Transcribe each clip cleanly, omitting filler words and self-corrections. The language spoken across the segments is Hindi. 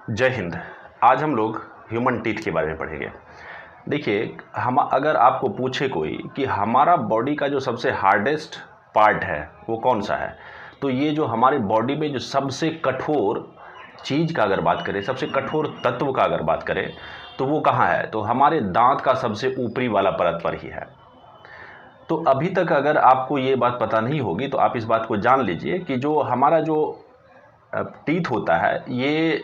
जय हिंद। आज हम लोग ह्यूमन टीथ के बारे में पढ़ेंगे। देखिए, हम अगर आपको पूछे कोई कि हमारा बॉडी का जो सबसे हार्डेस्ट पार्ट है वो कौन सा है, तो ये जो हमारी बॉडी में जो सबसे कठोर चीज़ का अगर बात करें, सबसे कठोर तत्व का अगर बात करें, तो वो कहाँ है? तो हमारे दांत का सबसे ऊपरी वाला परत पर ही है। तो अभी तक अगर आपको ये बात पता नहीं होगी तो आप इस बात को जान लीजिए कि जो हमारा जो टीथ होता है ये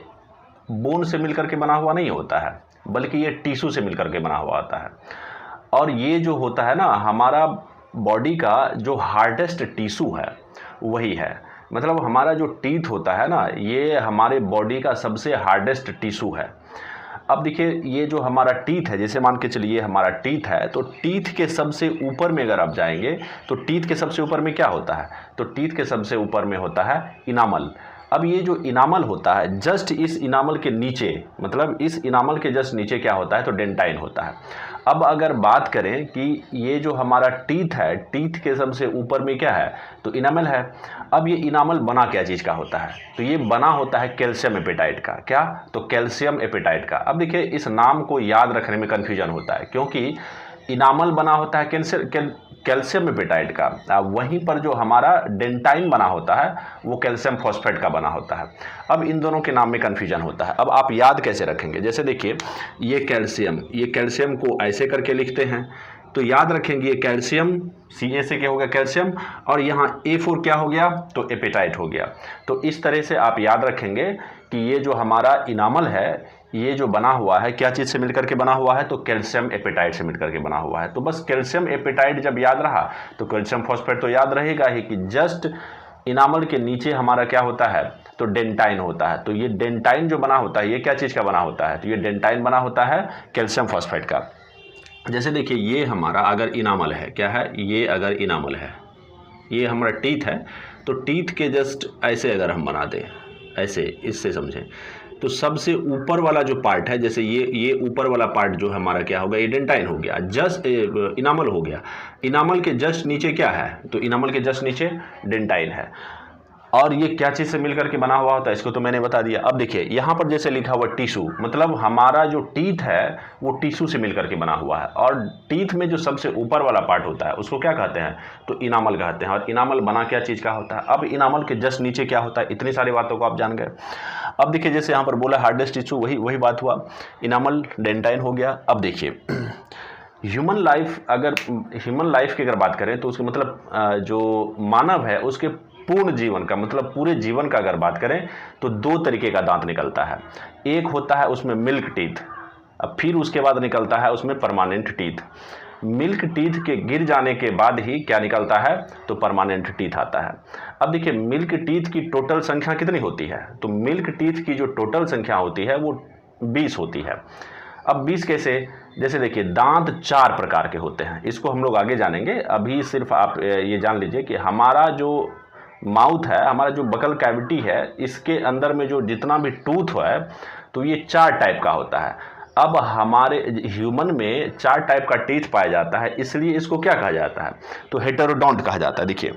बोन से मिलकर के बना हुआ नहीं होता है, बल्कि ये टिश्यू से मिलकर के बना हुआ होता है। और ये जो होता है ना, हमारा बॉडी का जो हार्डेस्ट टिश्यू है वही है। मतलब हमारा जो टीथ होता है ना, ये हमारे बॉडी का सबसे हार्डेस्ट टिश्यू है। अब देखिए, ये जो हमारा टीथ है, जैसे मान के चलिए हमारा टीथ है, तो टीथ के सबसे ऊपर में अगर आप जाएंगे तो टीथ के सबसे ऊपर में क्या होता है? तो टीथ के सबसे ऊपर में होता है इनामल। अब ये जो इनामल होता है, जस्ट इस इनामल के नीचे, मतलब इस इनामल के जस्ट नीचे क्या होता है? तो डेंटाइन होता है। अब अगर बात करें कि ये जो हमारा टीथ है, टीथ के सबसे ऊपर में क्या है? तो इनामल है। अब ये इनामल बना क्या चीज़ का होता है? तो ये बना होता है कैल्शियम एपेटाइट का। क्या? तो कैल्शियम एपेटाइट का। अब देखिए, इस नाम को याद रखने में कन्फ्यूजन होता है, क्योंकि इनामल बना होता है कैल्शियम एपेटाइट का, वहीं पर जो हमारा डेंटाइन बना होता है वो कैल्शियम फॉस्फेट का बना होता है। अब इन दोनों के नाम में कन्फ्यूजन होता है। अब आप याद कैसे रखेंगे? जैसे देखिए, ये कैल्शियम को ऐसे करके लिखते हैं, तो याद रखेंगे ये कैल्शियम, Ca से क्या हो गया? कैल्शियम, और यहाँ A4 क्या हो गया? तो एपेटाइट हो गया। तो इस तरह से आप याद रखेंगे कि ये जो हमारा इनामल है, ये जो बना हुआ है, क्या चीज़ से मिलकर के बना हुआ है? तो कैल्शियम एपेटाइट से मिलकर के बना हुआ है। तो बस कैल्शियम एपेटाइट जब याद रहा तो कैल्शियम फॉस्फेट तो याद रहेगा ही कि जस्ट इनामल के नीचे हमारा क्या होता है? तो डेंटाइन होता है। तो ये डेंटाइन जो बना होता है, ये क्या चीज़ का बना होता है? तो ये डेंटाइन बना होता है कैल्शियम फॉस्फेट का। जैसे देखिए, ये हमारा अगर इनामल है, क्या है ये? अगर इनामल है, ये हमारा टीथ है, तो टीथ के जस्ट ऐसे अगर हम बना दें, ऐसे, इससे समझें, तो सबसे ऊपर वाला जो पार्ट है, जैसे ये ऊपर वाला पार्ट जो हमारा क्या होगा? ये डेंटाइन हो गया, जस्ट इनामल हो गया। इनामल के जस्ट नीचे क्या है? तो इनामल के जस्ट नीचे डेंटाइन है। और ये क्या चीज़ से मिलकर के बना हुआ होता है, इसको तो मैंने बता दिया। अब देखिए, यहाँ पर जैसे लिखा हुआ टिश्यू, मतलब हमारा जो टीथ है वो टिश्यू से मिलकर के बना हुआ है। और टीथ में जो सबसे ऊपर वाला पार्ट होता है उसको क्या कहते हैं? तो इनामल कहते हैं। और इनामल बना क्या चीज़ का होता है? अब इनामल के जस्ट नीचे क्या होता है? इतनी सारी बातों को आप जान गए। अब देखिए, जैसे यहाँ पर बोला हार्डेस्ट टिश्यू, वही बात हुआ, इनामल डेंटाइन हो गया। अब देखिए, ह्यूमन लाइफ की अगर बात करें तो उसके मतलब जो मानव है उसके पूर्ण जीवन का, मतलब पूरे जीवन का अगर बात करें तो दो तरीके का दांत निकलता है। एक होता है उसमें मिल्क टीथ, अब फिर उसके बाद निकलता है उसमें परमानेंट टीथ। मिल्क टीथ के गिर जाने के बाद ही क्या निकलता है? तो परमानेंट टीथ आता है। अब देखिए, मिल्क टीथ की टोटल संख्या कितनी होती है? तो मिल्क टीथ की जो टोटल संख्या होती है वो 20 होती है। अब 20 कैसे? जैसे देखिए, दांत 4 प्रकार के होते हैं, इसको हम लोग आगे जानेंगे। अभी सिर्फ आप ये जान लीजिए कि हमारा जो माउथ है, हमारा जो बकल कैविटी है, इसके अंदर में जो जितना भी टूथ है तो ये 4 टाइप का होता है। अब हमारे ह्यूमन में 4 टाइप का टीथ पाया जाता है, इसलिए इसको क्या कहा जाता है? तो हेटेरोडोंट कहा जाता है। देखिए,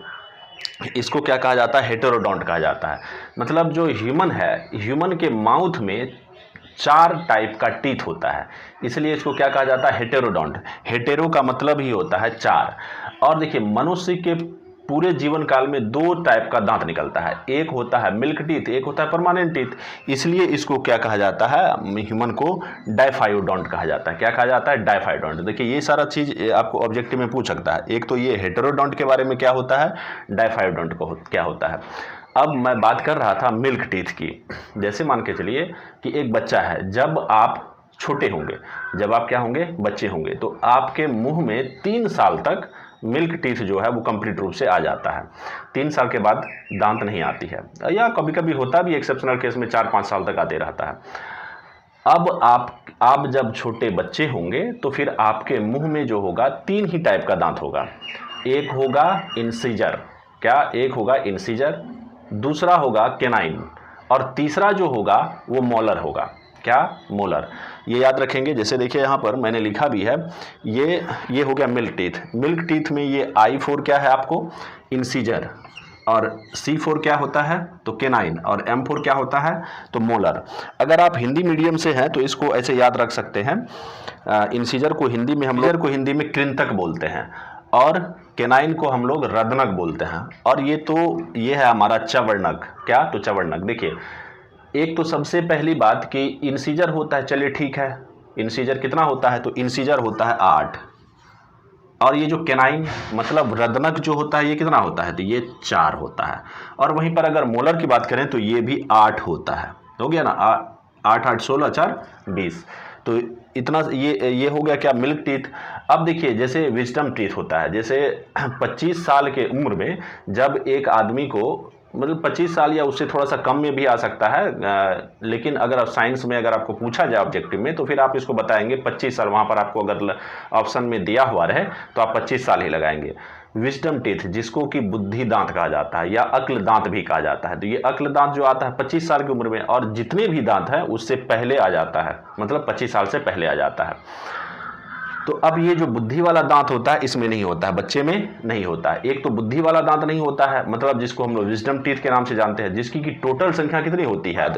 इसको क्या कहा जाता है? हेटेरोडोंट कहा जाता है। मतलब जो ह्यूमन है, ह्यूमन के माउथ में 4 टाइप का टीथ होता है, इसलिए इसको क्या कहा जाता है? हेटेरोडोंट। हेटेरो का मतलब ही होता है 4। और देखिए, मनुष्य के पूरे जीवन काल में 2 टाइप का दांत निकलता है, एक होता है मिल्क टीथ, एक होता है परमानेंट टीथ। इसलिए इसको क्या कहा जाता है? ह्यूमन को डाइफाइडोंट कहा जाता है। क्या कहा जाता है? डाइफाइडोंट। देखिए, ये सारा चीज़ आपको ऑब्जेक्टिव में पूछ सकता है। एक तो ये हेटेरोडोंट के बारे में क्या होता है, डाइफाइडोंट को क्या होता है। अब मैं बात कर रहा था मिल्क टीथ की। जैसे मान के चलिए कि एक बच्चा है, जब आप छोटे होंगे, जब आप क्या होंगे? बच्चे होंगे, तो आपके मुंह में 3 साल तक मिल्क टीथ जो है वो कंप्लीट रूप से आ जाता है। 3 साल के बाद दांत नहीं आती है, या कभी कभी होता भी एक्सेप्शनल केस में 4-5 साल तक आते रहता है। अब आप जब छोटे बच्चे होंगे तो फिर आपके मुंह में जो होगा 3 ही टाइप का दांत होगा। एक होगा इंसीजर। क्या? एक होगा इंसीजर, दूसरा होगा केनाइन, और तीसरा जो होगा वो मोलर होगा। क्या? मोलर। ये याद रखेंगे। जैसे देखिए, यहाँ पर मैंने लिखा भी है, ये हो गया मिल्क टीथ। मिल्क टीथ में ये I4 क्या है आपको? इंसीजर। और C4 क्या होता है तो केनाइन, और M4 क्या होता है तो मोलर। अगर आप हिंदी मीडियम से हैं तो इसको ऐसे याद रख सकते हैं, इंसीजर को हिंदी में कृंतक बोलते हैं, और केनाइन को हम लोग रदनक बोलते हैं। और ये है हमारा चवर्णक, क्या तो चवर्णक। देखिए एक तो सबसे पहली बात कि इंसीजर होता है, चलिए ठीक है, इंसीजर कितना होता है तो इंसीजर होता है 8, और ये जो केनाइन मतलब रदनक जो होता है ये कितना होता है तो ये 4 होता है। और वहीं पर अगर मोलर की बात करें तो ये भी 8 होता है, हो गया ना, 8 8 16 4 20, तो इतना ये हो गया क्या मिल्क टीथ। अब देखिए जैसे विजडम टीथ होता है, जैसे 25 साल के उम्र में जब एक आदमी को, मतलब 25 साल या उससे थोड़ा सा कम में भी आ सकता है, लेकिन अगर आप साइंस में अगर आपको पूछा जाए ऑब्जेक्टिव में तो फिर आप इसको बताएंगे 25 साल, वहाँ पर आपको अगर ऑप्शन में दिया हुआ रहे तो आप 25 साल ही लगाएंगे। विजडम टीथ जिसको कि बुद्धि दांत कहा जाता है या अक्ल दांत भी कहा जाता है, तो ये अक्ल दांत जो आता है 25 साल की उम्र में, और जितने भी दांत हैं उससे पहले आ जाता है, मतलब 25 साल से पहले आ जाता है। तो अब ये जो बुद्धि वाला दांत होता है इसमें नहीं होता है, बच्चे में नहीं होता है। एक तो बुद्धि वाला दांत नहीं होता है, मतलब जिसको हम लोग विजडम टीथ के नाम से जानते हैं, जिसकी की टोटल संख्या कितनी होती है,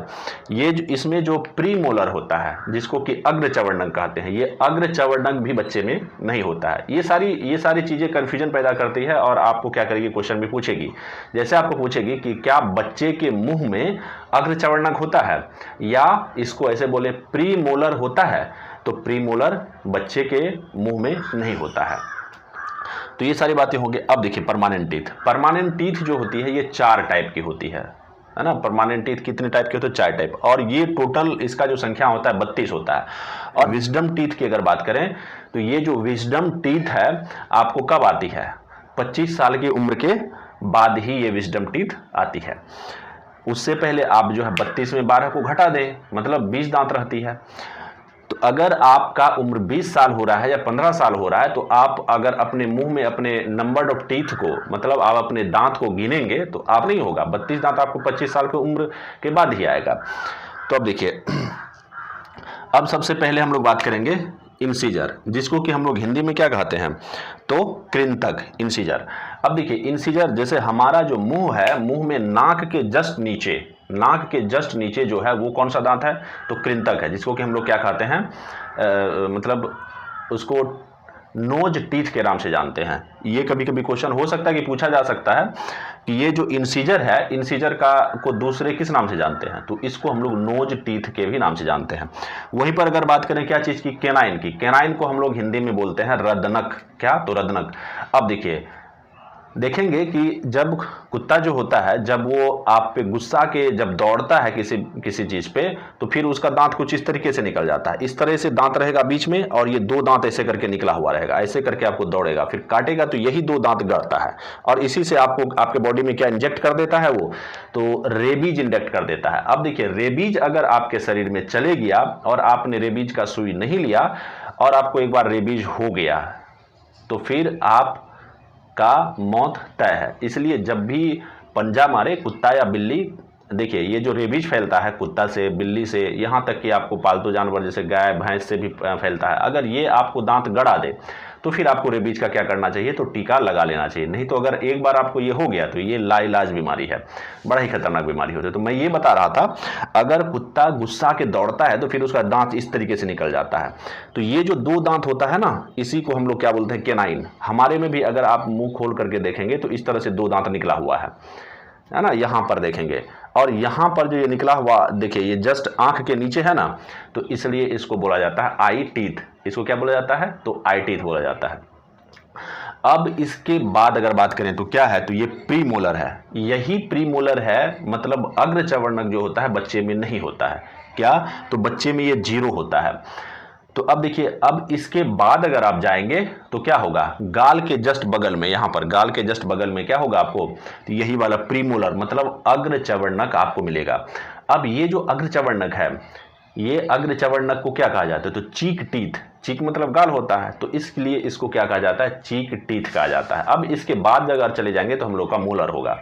ये इसमें जो प्री मोलर होता है जिसको कि अग्र चवर्णक कहते हैं, ये अग्र चवर्णक भी बच्चे में नहीं होता है। ये सारी चीजें कंफ्यूजन पैदा करती है और आपको क्या करेगी, क्वेश्चन में पूछेगी। जैसे आपको पूछेगी कि क्या बच्चे के मुंह में अग्र चवर्णक होता है, या इसको ऐसे बोले प्री मोलर होता है, तो प्रीमोलर बच्चे के मुंह में नहीं होता है। तो ये सारी बातें होंगी। अब देखिए परमानेंट टीथ, परमानेंट टीथ जो होती है ये 4 टाइप की होती है ना। परमानेंट टीथ कितने टाइप के होते हैं, 4 टाइप, और ये टोटल इसका जो संख्या होता है 32 होता है। और विजडम टीथ की अगर बात करें तो ये जो विजडम टीथ है आपको कब आती है, 25 साल की उम्र के बाद ही ये विजडम टीथ आती है। उससे पहले आप जो है 32 में 12 को घटा दें, मतलब 20 दांत रहती है। तो अगर आपका उम्र 20 साल हो रहा है या 15 साल हो रहा है, तो आप अगर अपने मुंह में अपने नंबर ऑफ टीथ को, मतलब आप अपने दांत को गिनेंगे तो आप नहीं होगा, 32 दांत आपको 25 साल की उम्र के बाद ही आएगा। तो अब देखिए, अब सबसे पहले हम लोग बात करेंगे इंसीजर, जिसको कि हम लोग हिंदी में क्या कहते हैं तो कृंतक, इंसीजर। अब देखिए इंसीजर, जैसे हमारा जो मुंह है, मुंह में नाक के जस्ट नीचे जो है वो कौन सा दांत है तो कृंतक है, जिसको कि हम लोग क्या कहते हैं, मतलब उसको नोज टीथ के नाम से जानते हैं। ये कभी कभी क्वेश्चन हो सकता है कि पूछा जा सकता है कि ये जो इंसीजर है, इंसीजर को दूसरे किस नाम से जानते हैं, तो इसको हम लोग नोज टीथ के भी नाम से जानते हैं। वहीं पर अगर बात करें क्या चीज़ की, केनाइन की, केनाइन को हम लोग हिंदी में बोलते हैं रदनक, क्या तो रदनक। अब देखिए देखेंगे कि जब कुत्ता जो होता है, जब वो आप पे गुस्सा के जब दौड़ता है किसी चीज़ पे, तो फिर उसका दांत कुछ इस तरीके से निकल जाता है, इस तरह से दांत रहेगा बीच में, और ये 2 दांत ऐसे करके निकला हुआ रहेगा, ऐसे करके आपको दौड़ेगा, फिर काटेगा तो यही 2 दांत गड़ता है, और इसी से आपको आपके बॉडी में क्या इंजेक्ट कर देता है वो, तो रेबीज इंजेक्ट कर देता है। अब देखिए रेबीज अगर आपके शरीर में चले गया और आपने रेबीज का सुई नहीं लिया और आपको एक बार रेबीज हो गया, तो फिर आप का मौत तय है। इसलिए जब भी पंजा मारे कुत्ता या बिल्ली, देखिए ये जो रेबीज फैलता है कुत्ता से, बिल्ली से, यहाँ तक कि आपको पालतू जानवर जैसे गाय भैंस से भी फैलता है, अगर ये आपको दांत गड़ा दे तो फिर आपको रेबीज का क्या करना चाहिए तो टीका लगा लेना चाहिए। नहीं तो अगर एक बार आपको ये हो गया तो ये लाइलाज बीमारी है, बड़ा ही खतरनाक बीमारी होती है। तो मैं ये बता रहा था, अगर कुत्ता गुस्सा के दौड़ता है तो फिर उसका दांत इस तरीके से निकल जाता है। तो ये जो 2 दांत होता है ना, इसी को हम लोग क्या बोलते हैं केनाइन। हमारे में भी अगर आप मुंह खोल करके देखेंगे तो इस तरह से 2 दांत निकला हुआ है ना, यहाँ पर देखेंगे, और यहाँ पर जो ये निकला हुआ देखिए ये जस्ट आंख के नीचे है ना, तो इसलिए इसको बोला जाता है आई टीथ। इसको क्या बोला जाता है तो आई टीथ बोला जाता है। अब इसके बाद अगर बात करें तो क्या है तो ये प्रीमोलर है, यही प्रीमोलर है, मतलब अग्र चवर्णक जो होता है बच्चे में नहीं होता है, क्या तो बच्चे में ये 0 होता है। तो अब देखिए, अब इसके बाद अगर आप जाएंगे तो क्या होगा, गाल के जस्ट बगल में, यहाँ पर गाल के जस्ट बगल में क्या होगा आपको, तो यही वाला प्रीमोलर मतलब अग्र चवर्णक आपको मिलेगा। अब ये जो अग्र चवर्णक है, ये अग्र चवर्णक को क्या कहा जाता है तो चीक टीथ, चीक मतलब गाल होता है, तो इसलिए इसको क्या कहा जाता है चीक टीथ कहा जाता है। अब इसके बाद अगर चले जाएंगे तो हम लोग का मोलर होगा।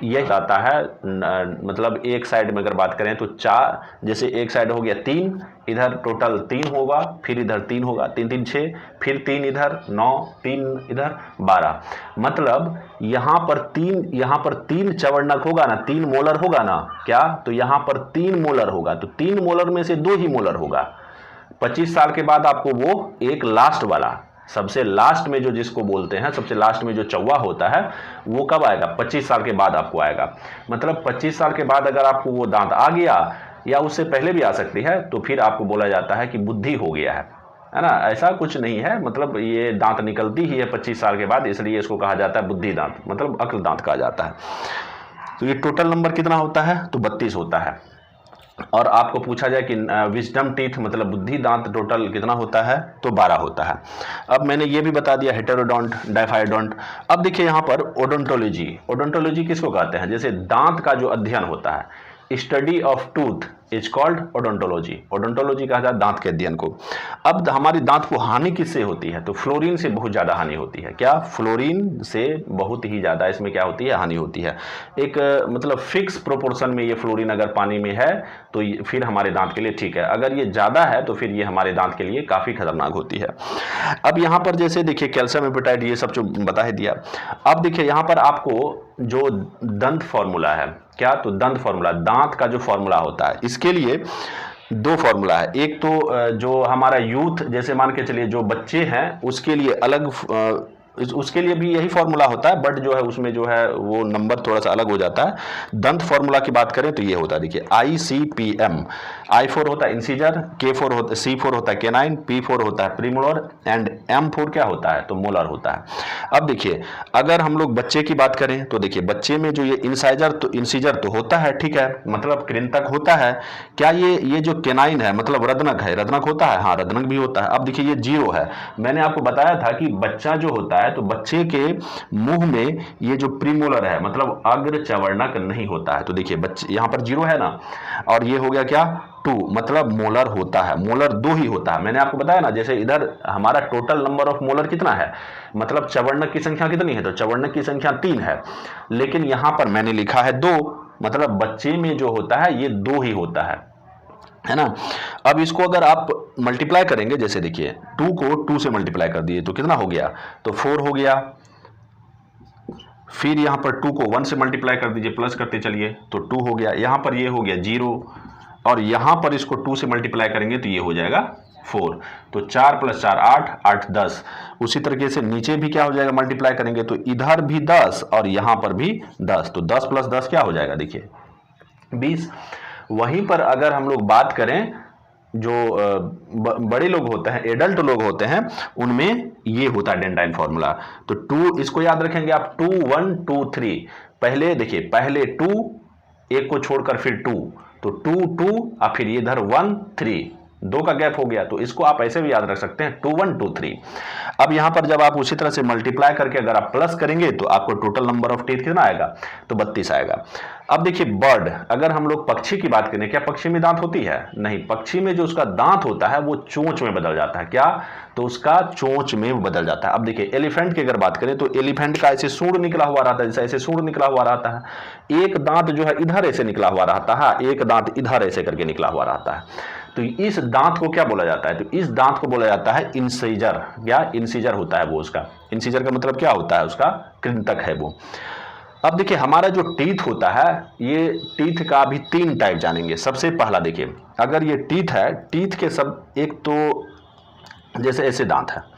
ये आता है मतलब एक साइड में अगर बात करें तो 4, जैसे एक साइड हो गया 3, इधर टोटल 3 होगा, फिर इधर 3 होगा, 3 3 6, फिर 3 इधर 9, 3 इधर 12, मतलब यहाँ पर 3 चवर्णक होगा ना, 3 मोलर होगा ना, क्या, तो यहाँ पर 3 मोलर होगा, तो 3 मोलर में से 2 ही मोलर होगा। 25 साल के बाद आपको वो एक लास्ट वाला, सबसे लास्ट में जो जिसको बोलते हैं, सबसे लास्ट में जो चौवा होता है, वो कब आएगा, 25 साल के बाद आपको आएगा। मतलब 25 साल के बाद अगर आपको वो दांत आ गया, या उससे पहले भी आ सकती है, तो फिर आपको बोला जाता है कि बुद्धि हो गया है ना। ऐसा कुछ नहीं है, मतलब ये दांत निकलती ही है 25 साल के बाद, इसलिए इसको कहा जाता है बुद्धि दांत, मतलब अक्ल दांत कहा जाता है। तो ये टोटल नंबर कितना होता है, तो 32 होता है। और आपको पूछा जाए कि विजडम टीथ मतलब बुद्धि दांत टोटल कितना होता है, तो 12 होता है। अब मैंने ये भी बता दिया हेटेरोडोंट, डायफाइडोंट। अब देखिए यहाँ पर ओडोंटोलॉजी, ओडोंटोलॉजी किसको कहते हैं, जैसे दांत का जो अध्ययन होता है, study of tooth is called odontology. Odontology कहा जाता है दांत के अध्ययन को। अब हमारी दांत को हानि किससे होती है, तो फ्लोरीन से बहुत ज़्यादा हानि होती है। क्या, फ्लोरीन से बहुत ही ज़्यादा इसमें क्या होती है, हानि होती है। एक मतलब फिक्स प्रोपोर्शन में ये फ्लोरीन अगर पानी में है तो फिर हमारे दांत के लिए ठीक है, अगर ये ज़्यादा है तो फिर ये हमारे दांत के लिए काफ़ी खतरनाक होती है। अब यहाँ पर जैसे देखिए कैल्शियम एपेटाइट ये सब जो बता ही दिया। अब देखिए यहाँ पर आपको जो दंत फॉर्मूला है, क्या, तो दंत फॉर्मूला, दांत का जो फॉर्मूला होता है, इसके लिए 2 फॉर्मूला है। एक तो जो हमारा यूथ, जैसे मान के चलिए जो बच्चे हैं उसके लिए अलग, उसके लिए भी यही फॉर्मूला होता है, बट जो है उसमें जो है वो नंबर थोड़ा सा अलग हो जाता है। दंत फॉर्मूला की बात करें तो ये होता है, देखिए ICPM, I4 होता है इंसीजर, K4 होता, C4 होता है केनाइन, P4 होता है प्रीमोलर, एंड M4 क्या होता है, तो मोलर होता है। अब देखिए अगर हम लोग बच्चे की बात करें तो देखिए बच्चे में जो ये इंसीजर तो होता है, ठीक है, मतलब कृंतक होता है। क्या ये जो केनाइन है मतलब रत्नक है, रत्नक होता है, हाँ रत्नक भी होता है। अब देखिए ये 0 है, मैंने आपको बताया था कि बच्चा जो होता है तो बच्चे के मुंह में ये जो प्रीमोलर है मतलब अग्र चवर्णक नहीं होता है। तो देखिए बच्चे यहाँ पर 0 है ना, और ये हो गया क्या, 2, मतलब मोलर होता है। मोलर 2 ही होता है, मैंने आपको बताया ना, जैसे इधर हमारा टोटल नंबर ऑफ मोलर कितना है, मतलब चवर्णक की संख्या कितनी है, तो चवर्णक की संख्या 3 है, लेकिन यहां पर मैंने लिखा है 2, मतलब बच्चे में जो होता है ये 2 ही होता है ना। अब इसको अगर आप मल्टीप्लाई करेंगे, जैसे देखिए 2 को 2 से मल्टीप्लाई कर दिए तो कितना हो गया, तो 4 हो गया। फिर यहां पर 2 को 1 से मल्टीप्लाई कर दीजिए, प्लस करते चलिए तो 2 हो गया। यहां पर ये हो गया 0, और यहां पर इसको 2 से मल्टीप्लाई करेंगे तो ये हो जाएगा 4। तो 4 + 4 8, 8 10। उसी तरीके से नीचे भी क्या हो जाएगा, मल्टीप्लाई करेंगे तो इधर भी 10 और यहां पर भी 10, तो 10 + 10 क्या हो जाएगा, देखिए 20। वहीं पर अगर हम लोग बात करें जो बड़े लोग होते हैं, एडल्ट लोग होते हैं, उनमें ये होता है डेंटाइन फॉर्मूला। तो 2, इसको याद रखेंगे आप, 2 1 2 3। पहले देखिए, पहले 2, एक को छोड़कर फिर 2, तो 2 2 और फिर इधर 1 3, 2 का गैप हो गया, तो इसको आप ऐसे भी याद रख सकते हैं 2 1 2 3। अब यहां पर जब आप उसी तरह से मल्टीप्लाई करके अगर आप प्लस करेंगे तो आपको टोटल नंबर ऑफ टीथ कितना आएगा, तो 32 आएगा। अब देखिए बर्ड, अगर हम लोग पक्षी की बात करें, क्या पक्षी में दांत होती है, नहीं, पक्षी में जो उसका दांत होता है वो चोंच में बदल जाता है। क्या, तो उसका चोंच में बदल जाता है। अब देखिए एलिफेंट की अगर बात करें तो एलिफेंट का ऐसे सूंड निकला हुआ रहता है, जैसे ऐसे सूंड निकला हुआ रहता है, एक दांत जो है इधर ऐसे निकला हुआ रहता है, एक दांत इधर ऐसे करके निकला हुआ रहता है। तो इस दांत को क्या बोला जाता है, तो इस दांत को बोला जाता है इंसीजर। क्या, इंसीजर होता है वो, उसका इंसीजर का मतलब क्या होता है, उसका कृंतक है वो। अब देखिए हमारा जो टीथ होता है, ये टीथ का भी 3 टाइप जानेंगे। सबसे पहला देखिए, अगर ये टीथ है, टीथ के सब, एक तो जैसे ऐसे दांत है,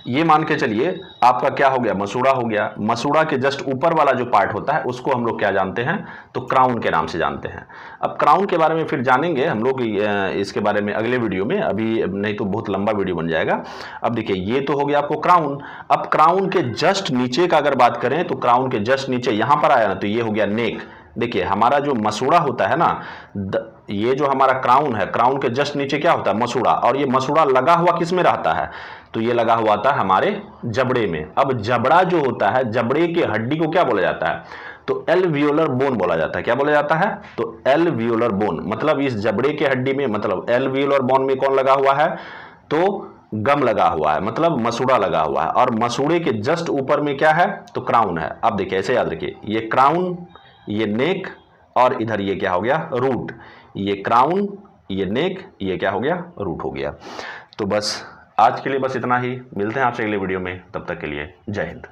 ये मान के चलिए आपका क्या हो गया, मसूड़ा हो गया। मसूड़ा के जस्ट ऊपर वाला जो पार्ट होता है उसको हम लोग क्या जानते हैं, तो क्राउन के नाम से जानते हैं। अब क्राउन के बारे में फिर जानेंगे हम लोग इसके बारे में अगले वीडियो में, अभी नहीं तो बहुत लंबा वीडियो बन जाएगा। अब देखिए ये तो हो गया आपको क्राउन। अब क्राउन के जस्ट नीचे का अगर बात करें तो क्राउन के जस्ट नीचे यहां पर आया ना, तो ये हो गया नेक। देखिए हमारा जो मसूड़ा होता है ना, ये जो हमारा क्राउन है, क्राउन के जस्ट नीचे क्या होता है, मसूड़ा, और ये मसूड़ा लगा हुआ किस में रहता है, तो ये लगा हुआ था हमारे जबड़े में। अब जबड़ा जो होता है, जबड़े की हड्डी को क्या बोला जाता है, तो एल्वियोलर बोन बोला जाता है। क्या बोला जाता है, तो एल्वियोलर बोन, मतलब इस जबड़े की हड्डी में, मतलब एल्वियोलर बोन में कौन लगा हुआ है, तो गम लगा हुआ है, मतलब मसूड़ा लगा हुआ है, और मसूड़े के जस्ट ऊपर में क्या है, तो क्राउन है। अब देखिए ऐसे याद रखिए, ये क्राउन, ये नेक, और इधर ये क्या हो गया, रूट। ये क्राउन, ये नेक, ये क्या हो गया, रूट हो गया। तो बस आज के लिए बस इतना ही, मिलते हैं आपसे अगले वीडियो में, तब तक के लिए जय हिंद।